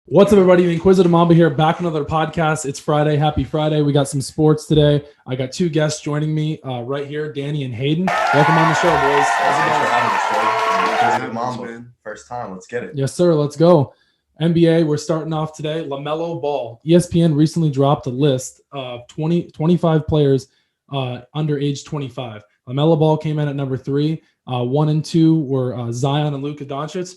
What's up, everybody? The Inquisitive Mamba here, back on another podcast. It's Friday. Happy Friday. We got some sports today. I got two guests joining me right here, Danny and Hayden. Welcome on the show, boys. Thanks for having us, Joe. Inquisitive Mamba. First time. Let's get it. Yes, sir. Let's go. NBA, we're starting off today. Lamelo Ball. ESPN recently dropped a list of 25 players under age 25. Lamelo Ball came in at number 3. 1 and 2 were Zion and Luka Doncic.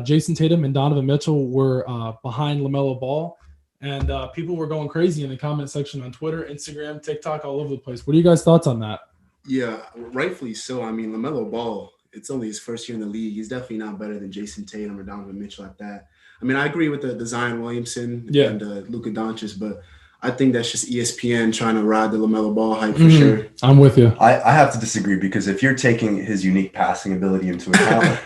Jason Tatum and Donovan Mitchell were behind Lamelo Ball, and people were going crazy in the comment section on Twitter, Instagram, TikTok, all over the place. What are you guys' thoughts on that? Yeah, rightfully so. I mean, Lamelo Ball, it's only his first year in the league. He's definitely not better than Jason Tatum or Donovan Mitchell at that. I mean, I agree with the Zion Williamson and Luka Doncic, but I think that's just ESPN trying to ride the Lamelo Ball hype for sure. I'm with you. I have to disagree because if you're taking his unique passing ability into account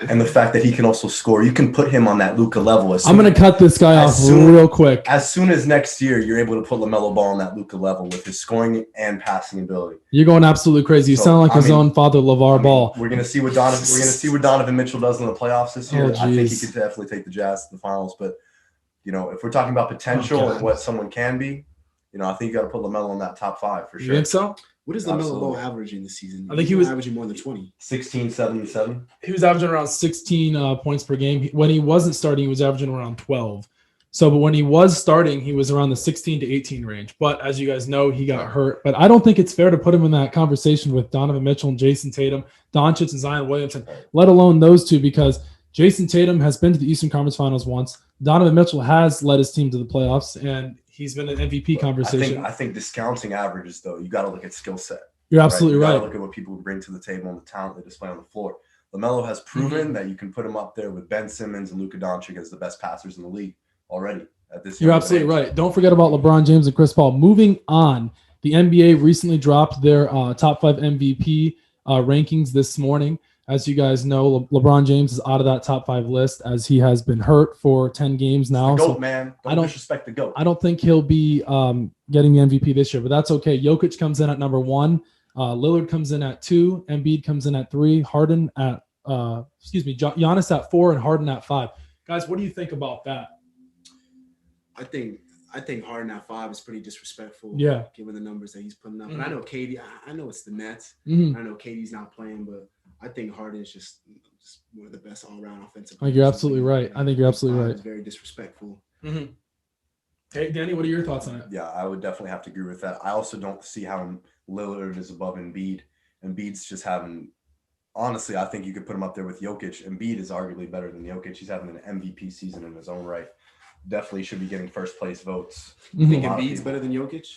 and the fact that he can also score, you can put him on that Luka level. I'm going to cut this guy off real quick. As soon as next year, you're able to put Lamelo Ball on that Luka level with his scoring and passing ability. You're going absolutely crazy. You sound like his own father, LeVar Ball. We're going to see what Donovan Mitchell does in the playoffs this year. I think he could definitely take the Jazz to the finals. But if we're talking about potential and what someone can be, I think you got to put Lamelo in that top 5 for sure. You think so? What is Lamelo Ball averaging this season? I think he was averaging more than 20. 16, 7, 7. He was averaging around 16 points per game. When he wasn't starting, he was averaging around 12. But when he was starting, he was around the 16 to 18 range. But as you guys know, he got hurt. But I don't think it's fair to put him in that conversation with Donovan Mitchell and Jason Tatum, Doncic and Zion Williamson, let alone those two, because Jason Tatum has been to the Eastern Conference Finals once. Donovan Mitchell has led his team to the playoffs, and he's been in MVP conversation. I think discounting averages, though, you got to look at skill set. You're absolutely right. You got to look at what people bring to the table and the talent they display on the floor. LaMelo has proven that you can put him up there with Ben Simmons and Luka Doncic as the best passers in the league already at this. You're absolutely right. Don't forget about LeBron James and Chris Paul. Moving on, the NBA recently dropped their top 5 MVP rankings this morning. As you guys know, LeBron James is out of that top 5 list as he has been hurt for 10 games now. The GOAT, man. Don't disrespect the GOAT. I don't think he'll be getting the MVP this year, but that's okay. Jokic comes in at number 1. Lillard comes in at 2. Embiid comes in at 3. Harden at Giannis at 4 and Harden at 5. Guys, what do you think about that? I think Harden at 5 is pretty disrespectful. Yeah, given the numbers that he's putting up. And I know KD. I know it's the Nets. I know KD's not playing, but I think Harden is just one of the best all-around offensive players. I think you're absolutely right. It's very disrespectful. Mm-hmm. Hey, Danny, what are your thoughts on it? Yeah, I would definitely have to agree with that. I also don't see how Lillard is above Embiid. Embiid's just having – honestly, I think you could put him up there with Jokic. Embiid is arguably better than Jokic. He's having an MVP season in his own right. Definitely should be getting first-place votes. You think Embiid's better than Jokic?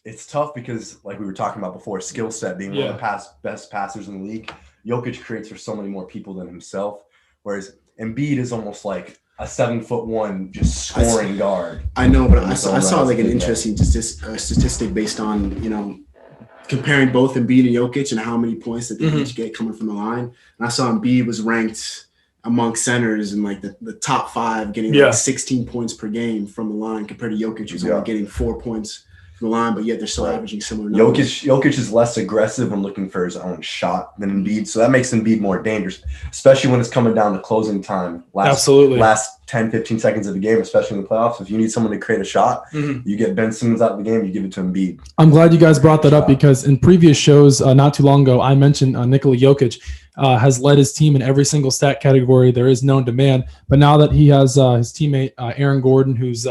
It's tough because, like we were talking about before, skill set being one of the best passers in the league. Jokic creates for so many more people than himself, whereas Embiid is almost like a 7'1" just scoring guard. I know, but I saw like an interesting statistic based on comparing both Embiid and Jokic and how many points that they each get coming from the line. And I saw Embiid was ranked among centers in like the top 5, getting like 16 points per game from the line compared to Jokic, who's only getting 4 points from the line, but yet they're still averaging similar numbers. Jokic is less aggressive when looking for his own shot than Embiid, so that makes Embiid more dangerous, especially when it's coming down to closing time. Last 10, 15 seconds of the game, especially in the playoffs. If you need someone to create a shot, you get Ben Simmons out of the game, you give it to Embiid. I'm glad you guys brought that up because in previous shows not too long ago, I mentioned Nikola Jokic has led his team in every single stat category there is known to man. But now that he has his teammate Aaron Gordon, who's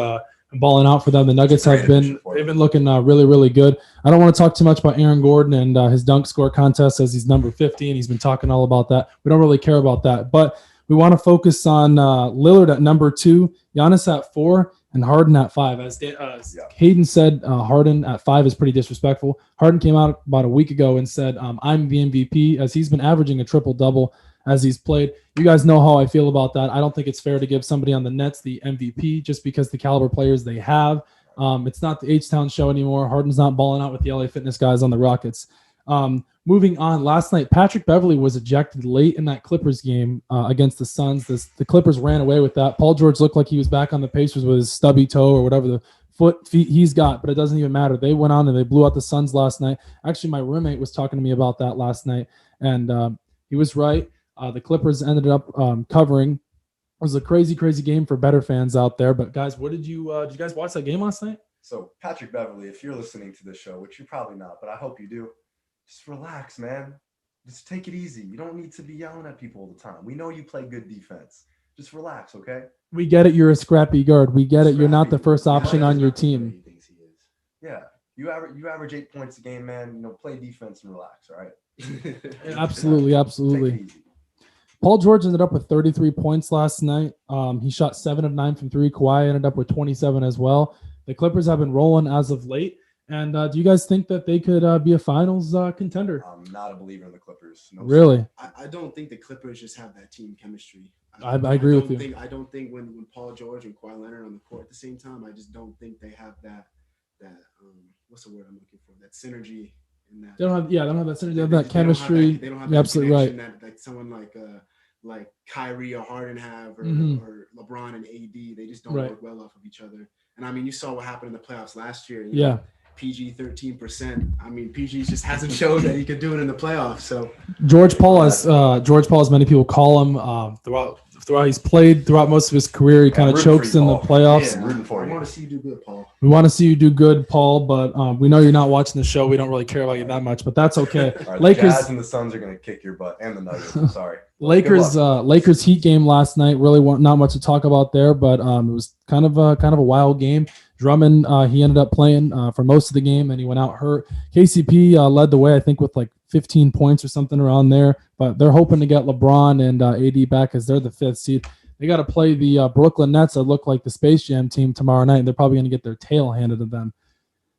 balling out for them, the Nuggets they've been looking really, really good. I don't want to talk too much about Aaron Gordon and his dunk score contest as he's number 50, and he's been talking all about that. We don't really care about that, but we want to focus on Lillard at number 2, Giannis at 4, and Harden at 5. As Hayden said, Harden at 5 is pretty disrespectful. Harden came out about a week ago and said, I'm the MVP, as he's been averaging a triple-double as he's played. You guys know how I feel about that. I don't think it's fair to give somebody on the Nets the MVP just because the caliber players they have. It's not the H-Town show anymore. Harden's not balling out with the LA Fitness guys on the Rockets. Moving on, last night, Patrick Beverley was ejected late in that Clippers game against the Suns. The Clippers ran away with that. Paul George looked like he was back on the Pacers with his stubby toe or whatever the feet he's got, but it doesn't even matter. They went on and they blew out the Suns last night. Actually, my roommate was talking to me about that last night, and he was right. The Clippers ended up covering was a crazy game for better fans out there. But guys, what did you guys watch that game last night? So Patrick Beverly, if you're listening to this show, which you're probably not, but I hope you do, just relax, man. Just take it easy. You don't need to be yelling at people all the time. We know you play good defense. Just relax, okay? We get it. You're a scrappy guard. We get it. You're not the first option on your team. Yeah. You average 8 points a game, man. Play defense and relax, all right? Absolutely. Take it easy. Paul George ended up with 33 points last night. He shot 7 of 9 from 3. Kawhi ended up with 27 as well. The Clippers have been rolling as of late. And do you guys think that they could be a finals contender? I'm not a believer in the Clippers. No, really? I don't think the Clippers just have that team chemistry. I agree with you. I don't think when Paul George and Kawhi Leonard are on the court at the same time, I just don't think they have that what's the word I'm looking for? That synergy. They don't have that synergy. They have that chemistry. They don't have You're absolutely right. That someone like Kyrie or Harden have, or LeBron and AD. They just don't work well off of each other. And I mean, you saw what happened in the playoffs last year. You know, PG 13%. I mean, PG just hasn't shown that he could do it in the playoffs. So George Paul, as many people call him, throughout he's played throughout most of his career, he kind of chokes in the playoffs. Yeah, I want to see you do good, Paul. We want to see you do good, Paul, but we know you're not watching the show. We don't really care about you that much, but that's okay. Right, Lakers, the Jazz and the Suns are going to kick your butt, and the Nuggets. I'm sorry. Lakers Heat game last night. Really not much to talk about there, but it was kind of a wild game. Drummond, he ended up playing for most of the game, and he went out hurt. KCP led the way, I think, with like 15 points or something around there. But they're hoping to get LeBron and AD back as they're the 5th seed. They got to play the Brooklyn Nets that look like the Space Jam team tomorrow night, and they're probably going to get their tail handed to them.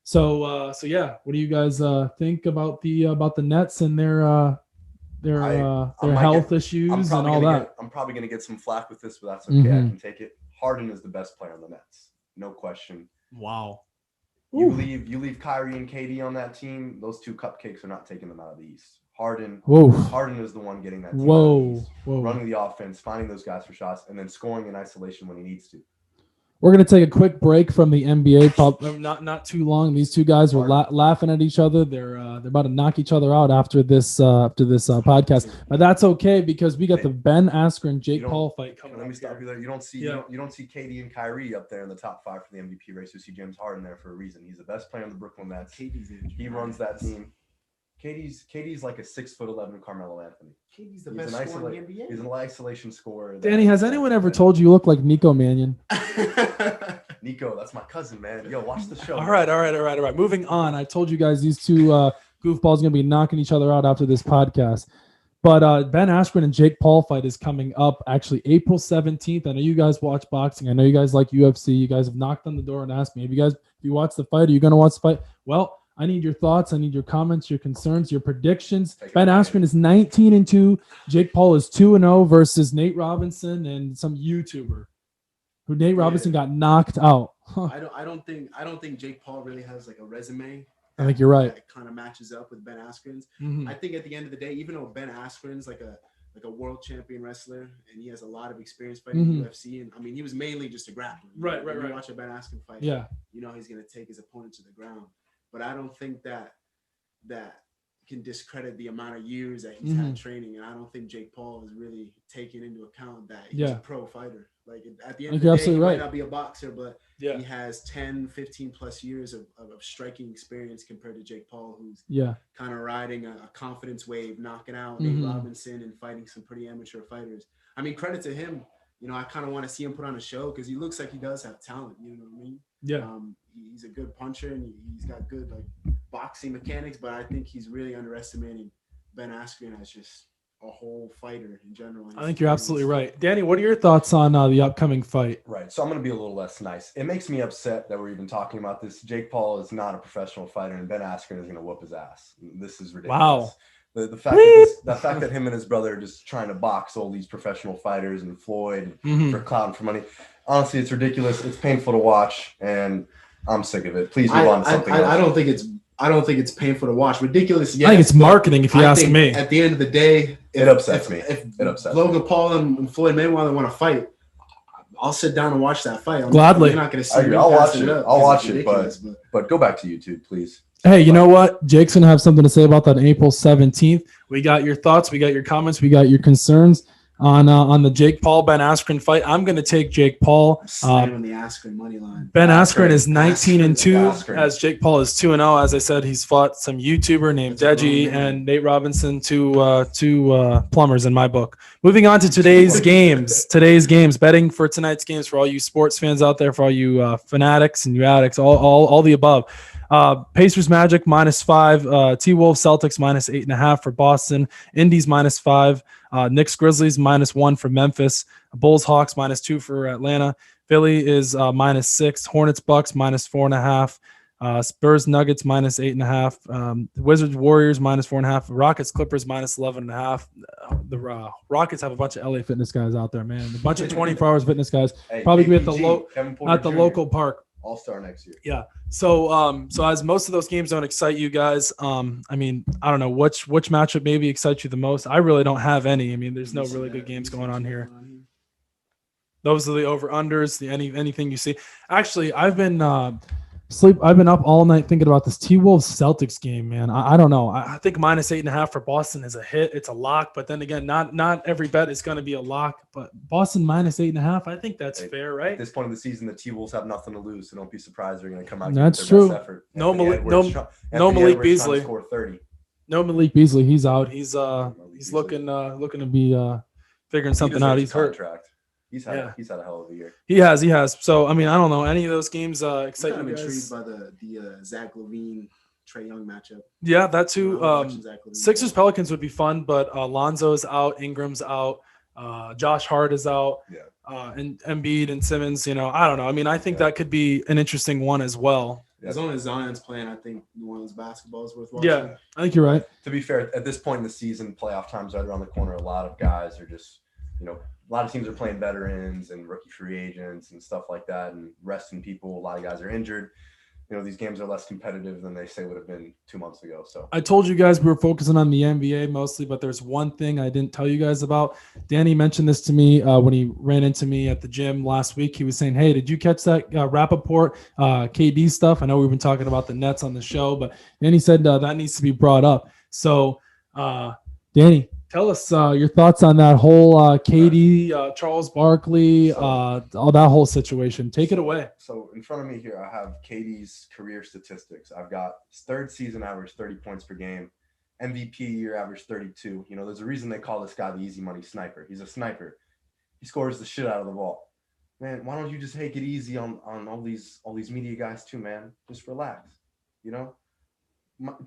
So yeah, what do you guys think about the Nets and their health issues and all that? I'm probably going to get some flack with this, but that's okay. I can take it. Harden is the best player on the Nets, no question. Wow. You leave Kyrie and KD on that team. Those two cupcakes are not taking them out of the East. Harden is the one getting that team out of the East, running the offense, finding those guys for shots, and then scoring in isolation when he needs to. We're going to take a quick break from the NBA. Not too long. These two guys were laughing at each other. They're about to knock each other out after this podcast. But that's okay because we got the Ben Askren Jake Paul fight coming. Let me stop you there. You don't see KD and Kyrie up there in the top 5 for the MVP race. You see James Harden there for a reason. He's the best player on the Brooklyn Nets. He runs that team. KD's like a 6'11" Carmelo Anthony. KD's the best scorer in the NBA. He's an isolation scorer. Danny, has anyone ever told you look like Nico Mannion? Nico, that's my cousin, man. Yo, watch the show. All right. Moving on. I told you guys these two goofballs are going to be knocking each other out after this podcast. But Ben Askren and Jake Paul fight is coming up actually April 17th. I know you guys watch boxing. I know you guys like UFC. You guys have knocked on the door and asked me, if you watch the fight, are you going to watch the fight? Well, I need your thoughts. I need your comments, your concerns, your predictions. Ben Askren is 19-2. Jake Paul is 2-0 versus Nate Robinson and some YouTuber who Robinson got knocked out. I don't think Jake Paul really has like a resume. I think you're right. That kind of matches up with Ben Askren's. I think at the end of the day, even though Ben Askren's like a world champion wrestler and he has a lot of experience fighting in UFC, and I mean he was mainly just a grappler. Right. When you watch a Ben Askren fight, you know he's gonna take his opponent to the ground. But I don't think that can discredit the amount of years that he's had training. And I don't think Jake Paul is really taking into account that he's a pro fighter. Like at the end of the day, he might not be a boxer, but he has 10, 15 plus years of striking experience compared to Jake Paul, who's kind of riding a confidence wave, knocking out Nate Robinson and fighting some pretty amateur fighters. I mean, credit to him. You know, I kind of want to see him put on a show because he looks like he does have talent. You know what I mean? Yeah. He's a good puncher and he's got good like boxing mechanics, but I think he's really underestimating Ben Askren as just a whole fighter in general. I think you're absolutely right. Danny, what are your thoughts on the upcoming fight? Right. So I'm going to be a little less nice. It makes me upset that we're even talking about this. Jake Paul is not a professional fighter and Ben Askren is going to whoop his ass. This is ridiculous. Wow. The fact that him and his brother are just trying to box all these professional fighters and Floyd for clout and for money. Honestly, it's ridiculous. It's painful to watch, and I'm sick of it. Please move on to something else. I don't think it's painful to watch. Ridiculous. Yes, I think it's marketing. If you ask me, at the end of the day, it upsets me. If Logan Paul and Floyd Mayweather want to fight, I'll sit down and watch that fight. Gladly. You're not going to see me. I'll watch it. I'll watch it, but go back to YouTube, please. Hey, you know what? Jake's going to have something to say about that on April 17th. We got your thoughts. We got your comments. We got your concerns. on the Jake Paul Ben Askren fight. I'm going to take Jake Paul. On the Askren money line. Ben Askren is 19-2, Askren. as Jake Paul is 2-0. As I said, he's fought some YouTuber named Deji and Nate Robinson, two plumbers in my book. Moving on to today's games. Betting for tonight's games for all you sports fans out there, for all you fanatics and you addicts, all the above. Pacers Magic -5, T-Wolves Celtics -8.5 for Boston, Indies -5, Knicks Grizzlies -1 for Memphis, Bulls Hawks -2 for Atlanta, Philly is -6, Hornets Bucks -4.5, Spurs Nuggets -8.5, Wizards Warriors -4.5, Rockets Clippers -11.5. The Rockets have a bunch of LA Fitness guys out there, man. A bunch of 24 hours fitness guys. Hey, probably gonna be at the local park. All-Star next year. Yeah. So as most of those games don't excite you guys, I mean, I don't know which matchup maybe excites you the most. I really don't have any. I mean, there's no really good games going on here. Those are the over-unders, anything you see. Actually, I've been up all night thinking about this T-Wolves Celtics game, man. I don't know. I think -8.5 for Boston is a hit. It's a lock, but then again, not every bet is going to be a lock. But Boston -8.5, I think that's fair, right? At this point in the season, the T-Wolves have nothing to lose, so don't be surprised they're going to come out. That's with their true. Best effort. No Anthony Malik Edwards Beasley. Score 30. No Malik Beasley. He's out. He's looking to be figuring something out. He's hurt. Contract. He's had a hell of a year. He has. So I mean, I don't know. Any of those games excite I'm you guys? intrigued by the Zach LaVine Trae Young matchup. Yeah, that too. Sixers Pelicans would be fun, but Lonzo's out, Ingram's out, Josh Hart is out, and Embiid and Simmons. I don't know. I mean, I think that could be an interesting one as well. As long as Zion's playing, I think New Orleans basketball is worth watching. Yeah, I think you're right. To be fair, at this point in the season, playoff time's right around the corner. A lot of guys are just, a lot of teams are playing veterans and rookie free agents and stuff like that and resting people. A lot of guys are injured. These games are less competitive than they say would have been 2 months ago. So I told you guys we were focusing on the NBA mostly, but there's one thing I didn't tell you guys about. Danny mentioned this to me when he ran into me at the gym last week. He was saying, hey, did you catch that Rappaport KD stuff? I know we've been talking about the Nets on the show, but Danny said that needs to be brought up. So Danny, tell us your thoughts on that whole KD, Charles Barkley, all that whole situation. Take it away. So in front of me here, I have KD's career statistics. I've got his third season average 30 points per game, MVP year average 32. There's a reason they call this guy the easy money sniper. He's a sniper. He scores the shit out of the ball. Man, why don't you just take it easy on all these media guys too, man? Just relax,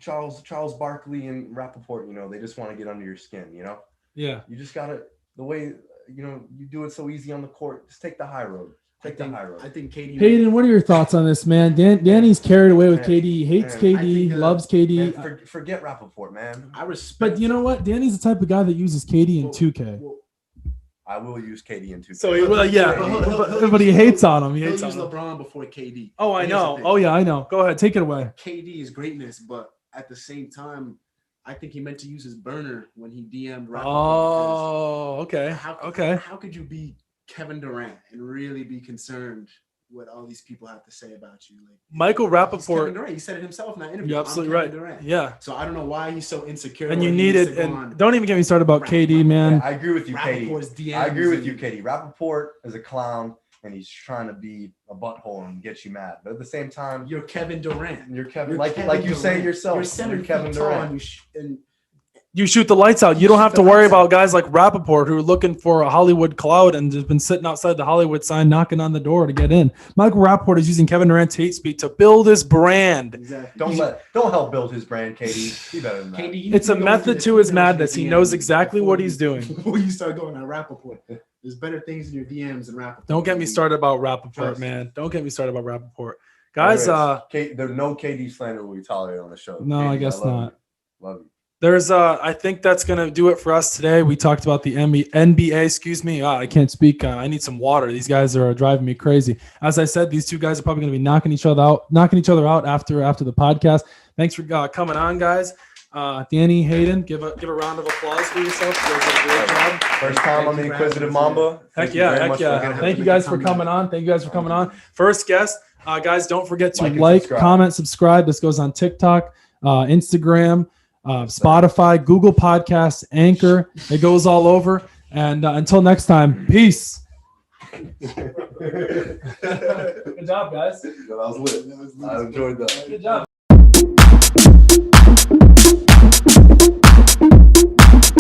Charles Barkley and Rappaport, they just want to get under your skin, Yeah. You just got to, the way, you do it so easy on the court, just take the high road. I think KD. Hayden, what are your thoughts on this, man? Danny's carried away with KD. He hates KD, loves KD. Man, forget Rappaport, man. I respect. But you know what? Danny's the type of guy that uses KD in 2K. I will use KD in 2K. So, but he hates on him. He hates on him. LeBron before KD. Oh, I know. Oh, yeah, I know. Go ahead. Take it away. KD is greatness, but at the same time, I think he meant to use his burner when he DM'd Rappaport. Oh, okay. How could you be Kevin Durant and really be concerned what all these people have to say about you? Like Michael Rappaport. Kevin Durant, he said it himself in that interview. You're absolutely right. Durant. Yeah. So I don't know why he's so insecure. And you need it. And don't even get me started about KD, man. Yeah, I agree with you, KD. I agree with you, KD. Rappaport is a clown, and he's trying to be a butthole and get you mad. But at the same time, you're Kevin Durant. You're Kevin, like you say yourself. You're Kevin Durant. You shoot the lights out. You don't have to worry about guys like Rappaport who are looking for a Hollywood cloud and just been sitting outside the Hollywood sign knocking on the door to get in. Michael Rappaport is using Kevin Durant's hate speech to build his brand. Exactly. Don't help build his brand, KD. Be better than that. KD, it's a method to his madness. He knows exactly what he's doing. Before you start going on Rappaport, there's better things in your DMs than Rappaport. Don't get me started about Rappaport, man. Don't get me started about Rappaport. Guys, there's no KD slander will be tolerated on the show. No, KD, I guess not. Love you. There's I think that's going to do it for us today. We talked about the NBA, excuse me. I can't speak. I need some water. These guys are driving me crazy. As I said, these two guys are probably going to be knocking each other out after the podcast. Thanks for coming on, guys. Danny, Hayden, give a round of applause for yourself. You guys did a great job. First time on the Inquisitive Mamba. Heck yeah. Thank you guys for coming on. First guest. Guys, don't forget to like, comment, subscribe. This goes on TikTok, Instagram, Spotify, Google Podcasts, Anchor. It goes all over. And until next time, peace. Good job, guys. That was lit. I enjoyed that. Good job.